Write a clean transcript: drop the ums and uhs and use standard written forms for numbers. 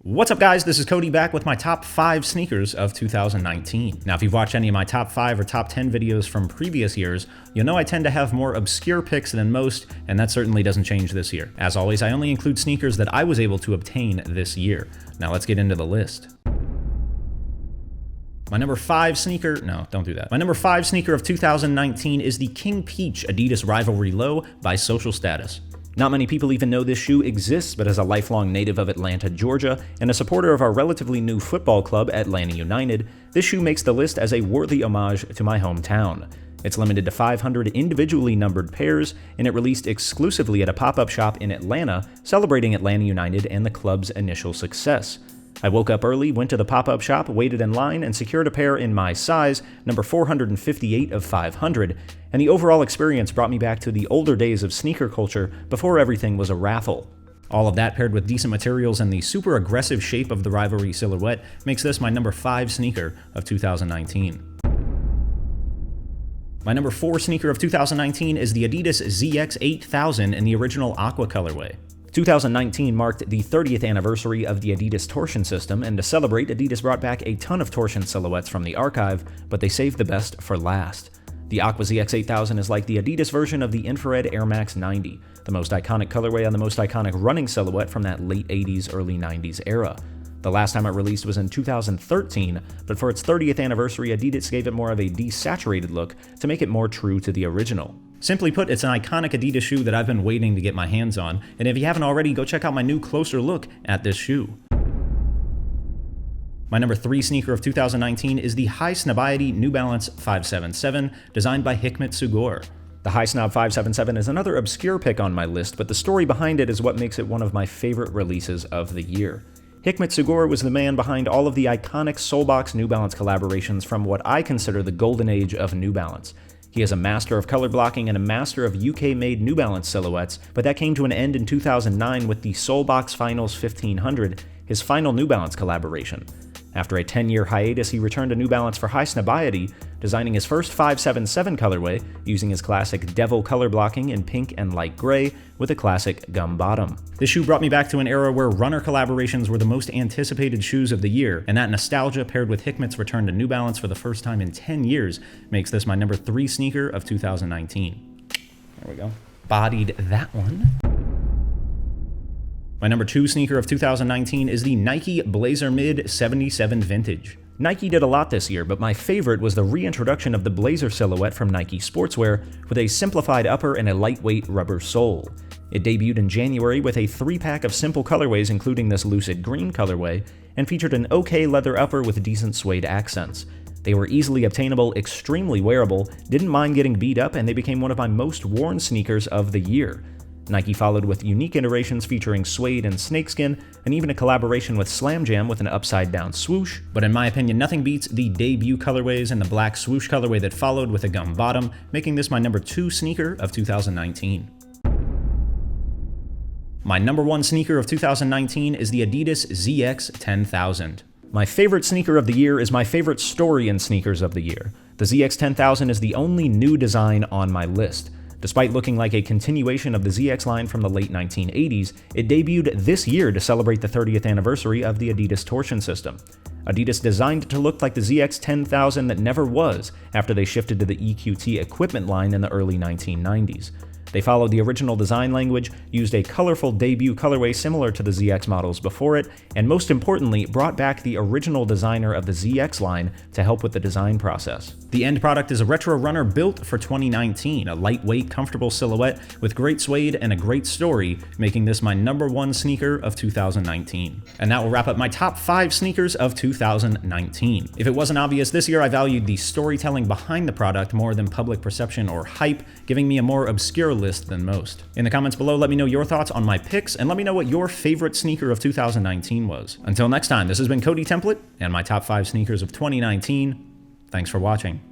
What's up guys, this is Cody back with my top 5 sneakers of 2019. Now if you've watched any of my top 5 or top 10 videos from previous years, you'll know I tend to have more obscure picks than most, and that certainly doesn't change this year. As always, I only include sneakers that I was able to obtain this year. Now let's get into the list. My number 5 sneaker, no, don't do that. My number 5 sneaker of 2019 is the King Peach Adidas Rivalry Low by Social Status. Not many people even know this shoe exists, but as a lifelong native of Atlanta, Georgia, and a supporter of our relatively new football club, Atlanta United, this shoe makes the list as a worthy homage to my hometown. It's limited to 500 individually numbered pairs, and it released exclusively at a pop-up shop in Atlanta, celebrating Atlanta United and the club's initial success. I woke up early, went to the pop-up shop, waited in line, and secured a pair in my size, number 458 of 500, and the overall experience brought me back to the older days of sneaker culture before everything was a raffle. All of that paired with decent materials and the super aggressive shape of the Rivalry silhouette makes this my number 5 sneaker of 2019. My number 4 sneaker of 2019 is the Adidas ZX 8000 in the original Aqua colorway. 2019 marked the 30th anniversary of the Adidas torsion system, and to celebrate, Adidas brought back a ton of torsion silhouettes from the archive, but they saved the best for last. The Aqua ZX 8000 is like the Adidas version of the Infrared Air Max 90, the most iconic colorway on the most iconic running silhouette from that late 80s, early 90s era. The last time it released was in 2013, but for its 30th anniversary, Adidas gave it more of a desaturated look to make it more true to the original. Simply put, it's an iconic Adidas shoe that I've been waiting to get my hands on, and if you haven't already, go check out my new closer look at this shoe. My number 3 sneaker of 2019 is the High Snobiety New Balance 577, designed by Hikmet Sugor. The High Snob 577 is another obscure pick on my list, but the story behind it is what makes it one of my favorite releases of the year. Hikmet Sugor was the man behind all of the iconic Soulbox New Balance collaborations from what I consider the golden age of New Balance. He is a master of color blocking and a master of UK-made New Balance silhouettes, but that came to an end in 2009 with the Soulbox Finals 1500, his final New Balance collaboration. After a 10-year hiatus, he returned to New Balance for High Snobiety, designing his first 577 colorway using his classic Devil color blocking in pink and light gray with a classic gum bottom. This shoe brought me back to an era where runner collaborations were the most anticipated shoes of the year, and that nostalgia paired with Hikmet's return to New Balance for the first time in 10 years makes this my number 3 sneaker of 2019. There we go. Bodied that one. My number 2 sneaker of 2019 is the Nike Blazer Mid 77 Vintage. Nike did a lot this year, but my favorite was the reintroduction of the Blazer silhouette from Nike Sportswear with a simplified upper and a lightweight rubber sole. It debuted in January with a 3-pack of simple colorways including this lucid green colorway, and featured an okay leather upper with decent suede accents. They were easily obtainable, extremely wearable, didn't mind getting beat up, and they became one of my most worn sneakers of the year. Nike followed with unique iterations featuring suede and snakeskin, and even a collaboration with Slam Jam with an upside-down swoosh. But in my opinion, nothing beats the debut colorways and the black swoosh colorway that followed with a gum bottom, making this my number 2 sneaker of 2019. My number 1 sneaker of 2019 is the Adidas ZX 10000. My favorite sneaker of the year is my favorite story in sneakers of the year. The ZX 10000 is the only new design on my list. Despite looking like a continuation of the ZX line from the late 1980s, it debuted this year to celebrate the 30th anniversary of the Adidas torsion system. Adidas designed it to look like the ZX 10000 that never was after they shifted to the EQT equipment line in the early 1990s. They followed the original design language, used a colorful debut colorway similar to the ZX models before it, and most importantly, brought back the original designer of the ZX line to help with the design process. The end product is a retro runner built for 2019, a lightweight, comfortable silhouette with great suede and a great story, making this my number 1 sneaker of 2019. And that will wrap up my top 5 sneakers of 2019. If it wasn't obvious, this year I valued the storytelling behind the product more than public perception or hype, giving me a more obscure list than most. In the comments below, let me know your thoughts on my picks, and let me know what your favorite sneaker of 2019 was. Until next time, this has been Cody Templet and my top 5 sneakers of 2019. Thanks for watching.